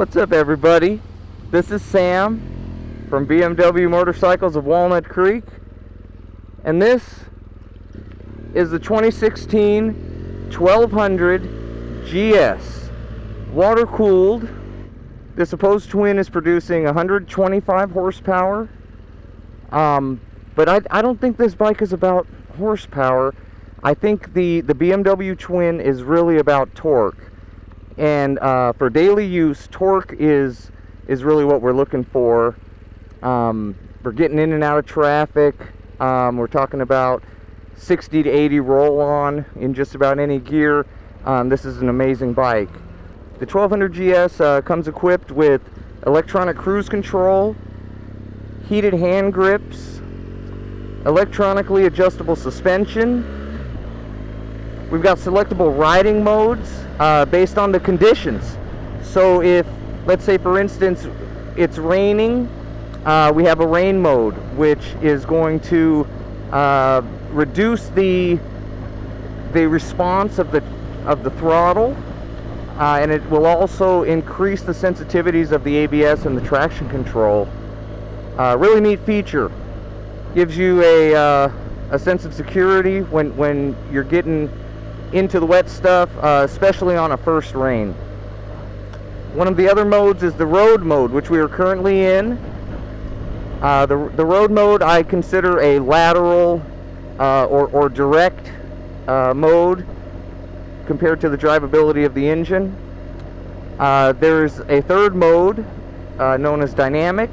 What's up, everybody? This is Sam from BMW Motorcycles of Walnut Creek, and this is the 2016 1200GS water-cooled. This opposed twin is producing 125 horsepower, but I don't think this bike is about horsepower. I think the BMW twin is really about torque. And for daily use, torque is really what we're looking for. For getting in and out of traffic, we're talking about 60 to 80 roll-on in just about any gear. This is an amazing bike. The 1200GS comes equipped with electronic cruise control, heated hand grips, electronically adjustable suspension. We've got selectable riding modes based on the conditions. So if, let's say for instance, it's raining, we have a rain mode, which is going to reduce the response of the throttle, and it will also increase the sensitivities of the ABS and the traction control. Really neat feature. Gives you a sense of security when you're getting into the wet stuff, especially on a first rain. One of the other modes is the road mode, which we are currently in. The road mode I consider a lateral or direct mode compared to the drivability of the engine. There's a third mode known as dynamic,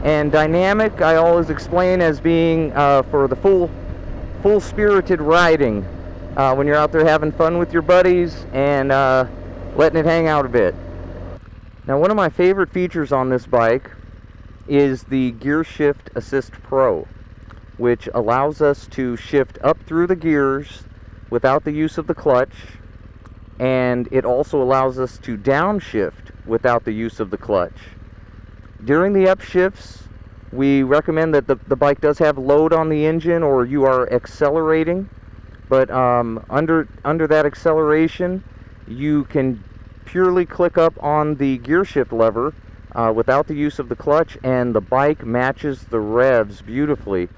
and dynamic I always explain as being for the full spirited riding. When you're out there having fun with your buddies and letting it hang out a bit. Now, one of my favorite features on this bike is the Gear Shift Assist Pro, which allows us to shift up through the gears without the use of the clutch, and it also allows us to downshift without the use of the clutch. During the upshifts, we recommend that the bike does have load on the engine or you are accelerating. But under that acceleration, you can purely click up on the gear shift lever without the use of the clutch, and the bike matches the revs beautifully.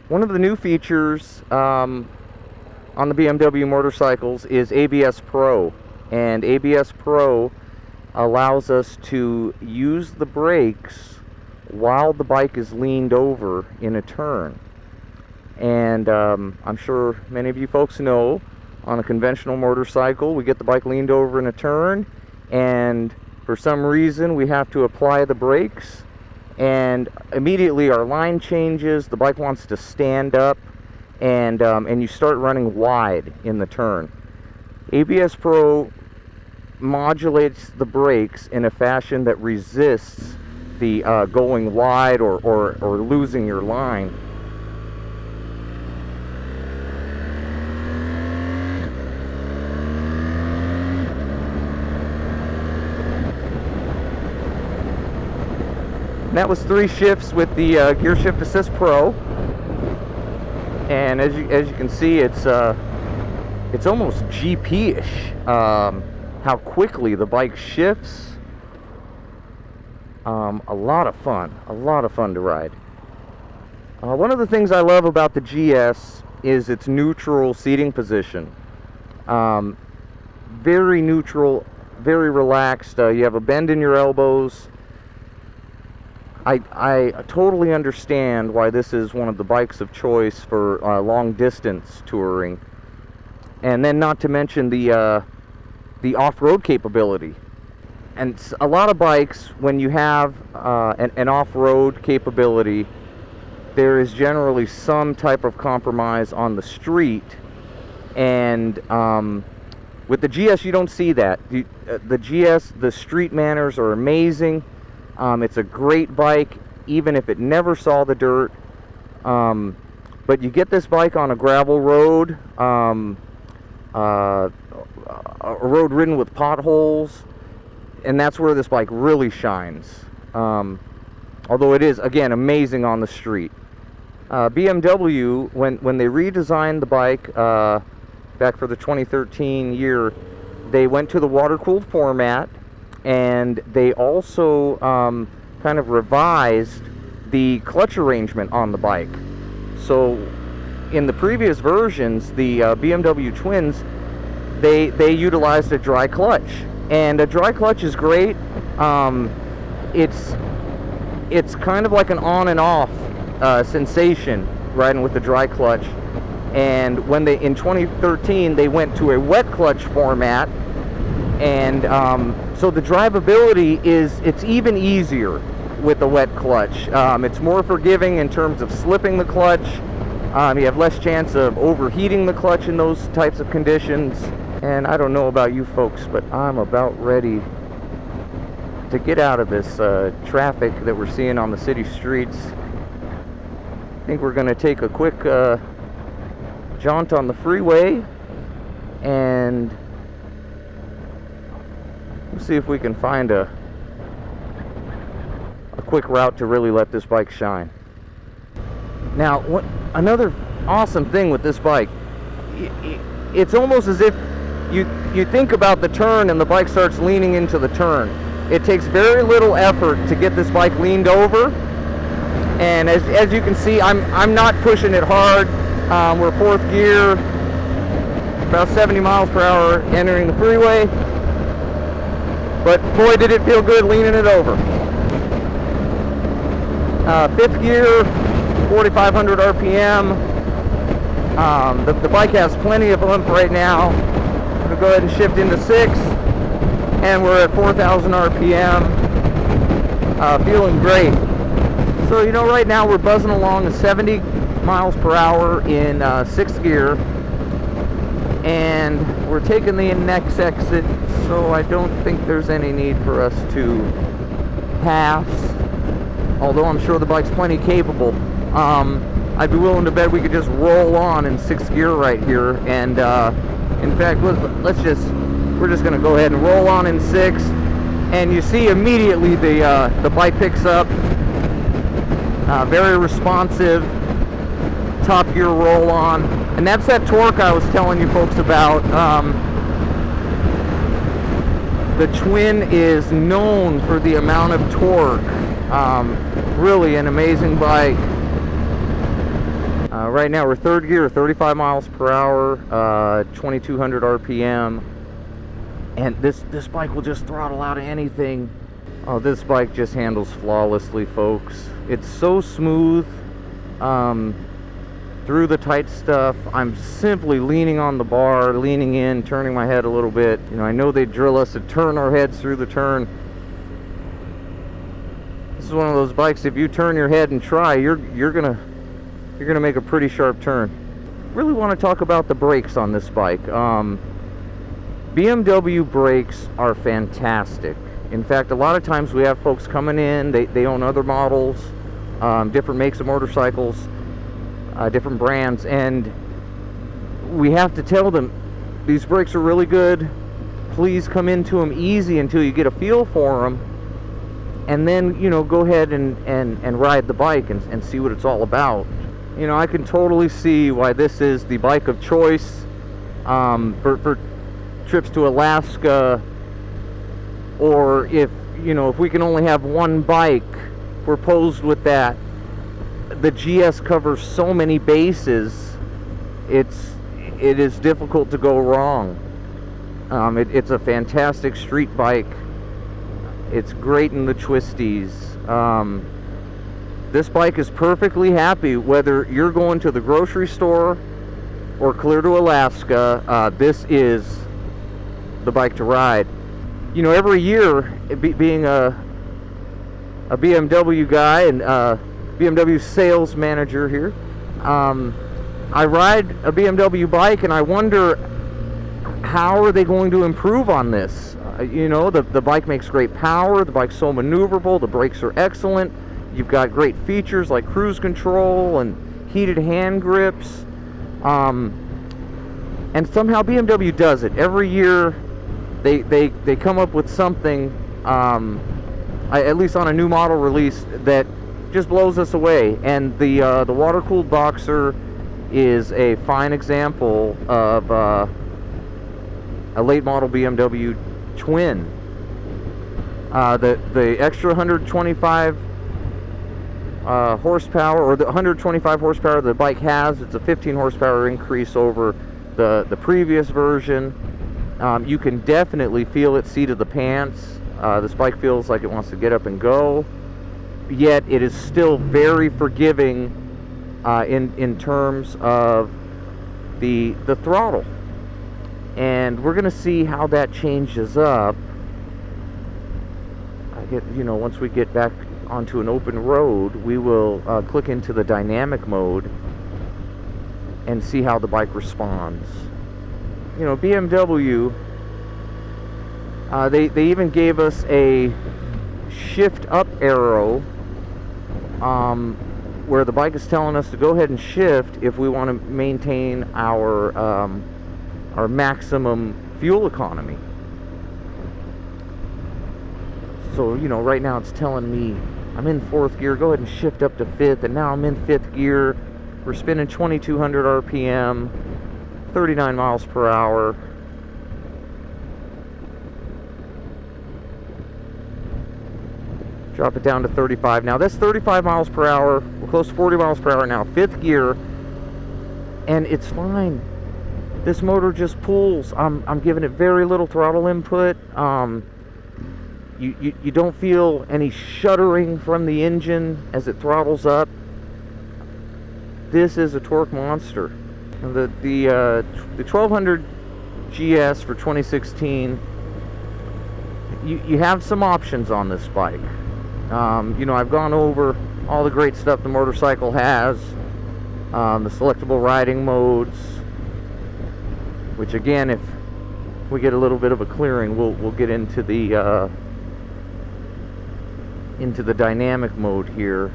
One of the new features on the BMW motorcycles is ABS Pro, and ABS Pro allows us to use the brakes while the bike is leaned over in a turn. And I'm sure many of you folks know, on a conventional motorcycle, we get the bike leaned over in a turn, and for some reason we have to apply the brakes, and immediately our line changes, the bike wants to stand up, and you start running wide in the turn. ABS Pro modulates the brakes in a fashion that resists the going wide or losing your line. And that was 3 shifts with the Gear Shift Assist Pro, and as you can see, it's almost GP-ish how quickly the bike shifts. A lot of fun to ride. One of the things I love about the GS is its neutral seating position. Very neutral, very relaxed. You have a bend in your elbows. I totally understand why this is one of the bikes of choice for long distance touring, and then not to mention the off-road capability. And a lot of bikes, when you have an off-road capability, there is generally some type of compromise on the street, and with the GS you don't see that. The GS, the street manners are amazing. It's a great bike, even if it never saw the dirt. But you get this bike on a gravel road, a road ridden with potholes, and that's where this bike really shines. Although it is, again, amazing on the street. BMW, when they redesigned the bike back for the 2013 year, they went to the water-cooled format. and they also kind of revised the clutch arrangement on the bike. So in the previous versions, the BMW Twins, they utilized a dry clutch, and a dry clutch is great. It's kind of like an on and off sensation riding with the dry clutch. And when they, in 2013, they went to a wet clutch format, and so the drivability it's even easier with the wet clutch. It's more forgiving in terms of slipping the clutch. You have less chance of overheating the clutch in those types of conditions. And I don't know about you folks, but I'm about ready to get out of this traffic that we're seeing on the city streets. I think we're going to take a quick jaunt on the freeway, and we'll see if we can find a quick route to really let this bike shine. Now, another awesome thing with this bike, it's almost as if you think about the turn and the bike starts leaning into the turn. It takes very little effort to get this bike leaned over, and as you can see, I'm not pushing it hard. We're fourth gear, about 70 miles per hour entering the freeway, but boy did it feel good leaning it over. Fifth gear, 4,500 RPM. The bike has plenty of oomph right now. I'm going to go ahead and shift into sixth, and we're at 4,000 RPM. Feeling great. So, you know, right now we're buzzing along at 70 miles per hour in sixth gear, and we're taking the next exit, so I don't think there's any need for us to pass, although I'm sure the bike's plenty capable. I'd be willing to bet we could just roll on in sixth gear right here, and in fact, we're just going to go ahead and roll on in sixth, and you see immediately the bike picks up. Very responsive, top gear roll on, and that's that torque I was telling you folks about. The Twin is known for the amount of torque. Really an amazing bike. Right now we're third gear, 35 miles per hour, 2,200 RPM, and this bike will just throttle out of anything. Oh, this bike just handles flawlessly, folks. It's so smooth through the tight stuff. I'm simply leaning on the bar, leaning in, turning my head a little bit. You know, I know they drill us to turn our heads through the turn. This is one of those bikes, if you turn your head and try, you're gonna make a pretty sharp turn. Really want to talk about the brakes on this bike. BMW brakes are fantastic. In fact, a lot of times we have folks coming in, they own other models, different makes of motorcycles, different brands, and we have to tell them these brakes are really good. Please come into them easy until you get a feel for them, and then, you know, go ahead and ride the bike and see what it's all about. You know, I can totally see why this is the bike of choice for trips to Alaska, or if we can only have one bike, we're posed with that. The GS covers so many bases, it is difficult to go wrong. It's a fantastic street bike. It's great in the twisties. This bike is perfectly happy whether you're going to the grocery store or clear to Alaska. This is the bike to ride. You know, every year, being a BMW guy and BMW sales manager here, I ride a BMW bike and I wonder, how are they going to improve on this? You know, the bike makes great power, the bike's so maneuverable, the brakes are excellent, you've got great features like cruise control and heated hand grips, and somehow BMW does it. Every year they come up with something, at least on a new model release, that just blows us away. And the water-cooled Boxer is a fine example of a late model BMW twin. The extra 125 horsepower, or the 125 horsepower the bike has, it's a 15 horsepower increase over the previous version. You can definitely feel its seat of the pants. This bike feels like it wants to get up and go, yet it is still very forgiving in terms of the throttle. And we're going to see how that changes up. Once we get back onto an open road, we will click into the dynamic mode and see how the bike responds. BMW, they even gave us a shift up arrow, where the bike is telling us to go ahead and shift if we want to maintain our maximum fuel economy. So, right now it's telling me I'm in 4th gear, go ahead and shift up to 5th, and now I'm in 5th gear. We're spinning 2200 RPM, 39 miles per hour. Drop it down to 35. Now that's 35 miles per hour. We're close to 40 miles per hour now, 5th gear, and it's fine. This motor just pulls. I'm giving it very little throttle input. You don't feel any shuddering from the engine as it throttles up. This is a torque monster. The 1200GS for 2016, you have some options on this bike. I've gone over all the great stuff the motorcycle has, the selectable riding modes, which again, if we get a little bit of a clearing, we'll get into the dynamic mode here.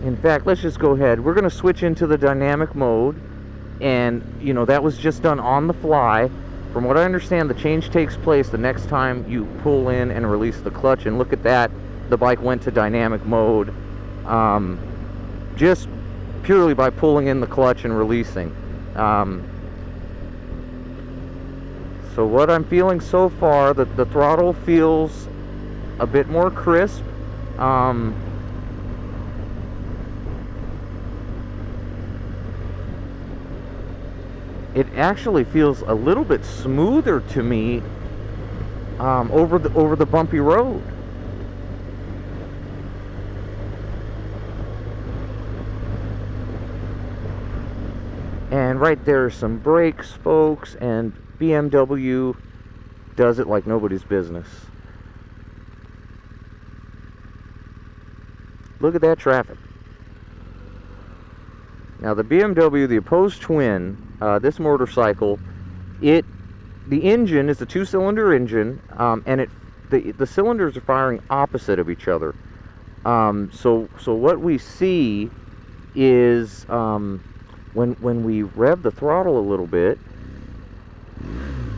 In fact, let's just go ahead. We're going to switch into the dynamic mode, and that was just done on the fly. From what I understand, the change takes place the next time you pull in and release the clutch, and look at that, the bike went to dynamic mode just purely by pulling in the clutch and releasing. So what I'm feeling so far, the throttle feels a bit more crisp. It actually feels a little bit smoother to me over the bumpy road. And right there are some brakes, folks, and BMW does it like nobody's business. Look at that traffic. Now the BMW, the opposed twin, this motorcycle, the engine is a 2-cylinder engine, and the cylinders are firing opposite of each other. So what we see is when we rev the throttle a little bit,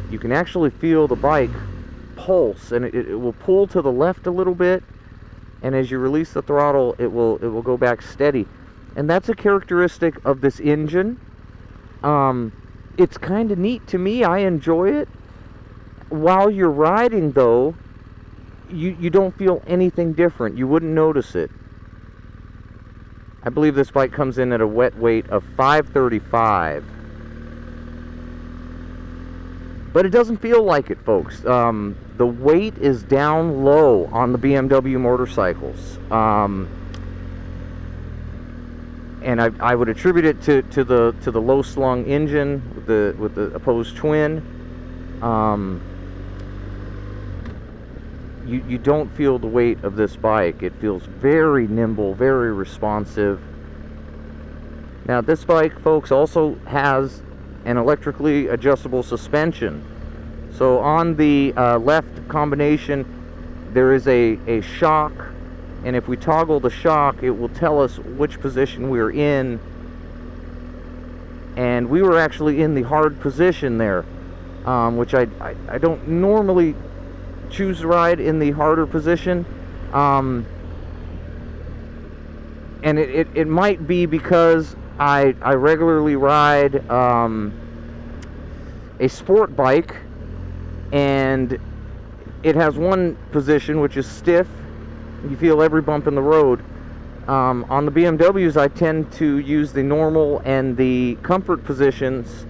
you can actually feel the bike pulse, and it will pull to the left a little bit, and as you release the throttle, it will go back steady. And that's a characteristic of this engine. It's kind of neat to me. I enjoy it. While you're riding, though, you don't feel anything different. You wouldn't notice it. I believe this bike comes in at a wet weight of 535. But it doesn't feel like it, folks. The weight is down low on the BMW motorcycles. And I would attribute it to the low slung engine with the opposed twin. You don't feel the weight of this bike. It feels very nimble, very responsive. Now this bike, folks, also has an electrically adjustable suspension. So on the left combination, there is a shock, and if we toggle the shock, it will tell us which position we're in. And we were actually in the hard position there, which I don't normally choose to ride in the harder position. And it might be because I regularly ride a sport bike, and it has one position which is stiff. You feel every bump in the road. On the BMWs, I tend to use the normal and the comfort positions,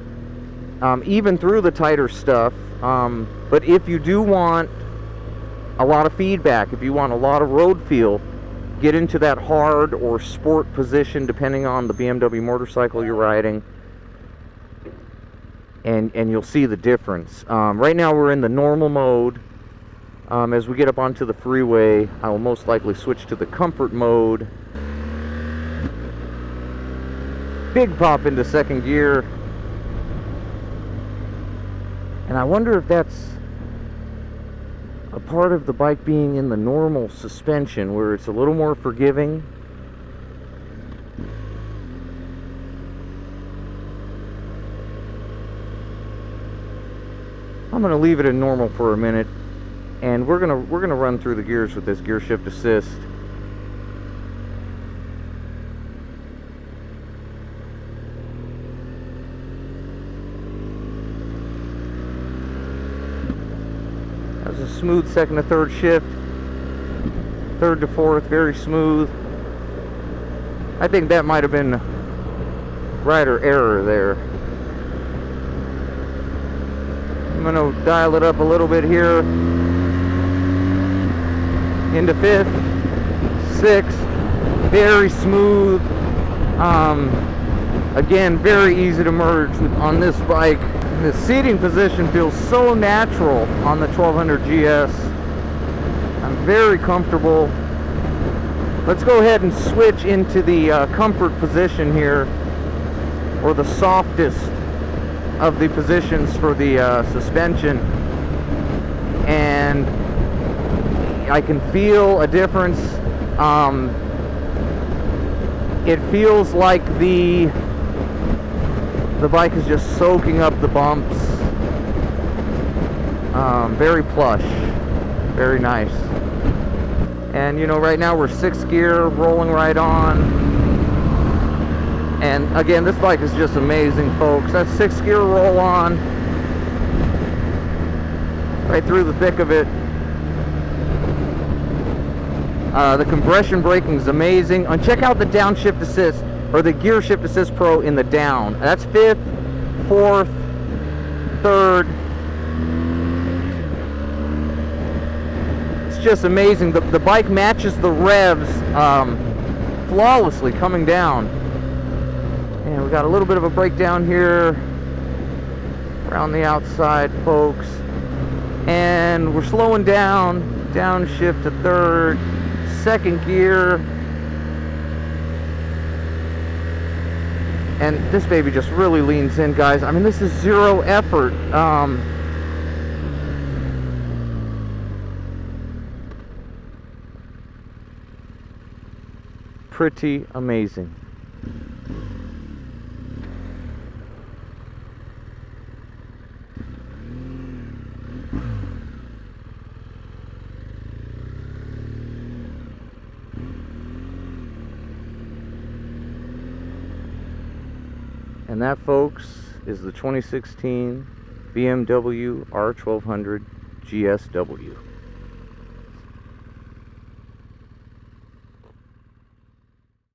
even through the tighter stuff. But if you do want a lot of feedback, if you want a lot of road feel, get into that hard or sport position depending on the BMW motorcycle you're riding, and you'll see the difference. Right now we're in the normal mode. As we get up onto the freeway, I will most likely switch to the comfort mode. Big pop into second gear. And I wonder if that's a part of the bike being in the normal suspension, where it's a little more forgiving. I'm going to leave it in normal for a minute, and we're gonna run through the gears with this gear shift assist. That was a smooth second to third shift, third to fourth, very smooth. I think that might have been rider error there. I'm going to dial it up a little bit here into fifth, sixth, very smooth. Again, very easy to merge on this bike. The seating position feels so natural on the 1200GS. I'm very comfortable. Let's go ahead and switch into the comfort position here, or the softest of the positions for the suspension, and I can feel a difference. It feels like the bike is just soaking up the bumps. Very plush, very nice. And you know, right now we're 6th gear, rolling right on. And again, this bike is just amazing, folks. That 6th gear roll on, right through the thick of it. The compression braking is amazing. And check out the downshift assist, or the gear shift assist pro in the down. That's 5th, 4th, 3rd. It's just amazing. The bike matches the revs flawlessly coming down. And we got a little bit of a breakdown here around the outside, folks. And we're slowing down, downshift to 3rd, 2nd gear. And this baby just really leans in, guys. I mean, this is zero effort. Pretty amazing. And that, folks, is the 2016 BMW R1200GSW.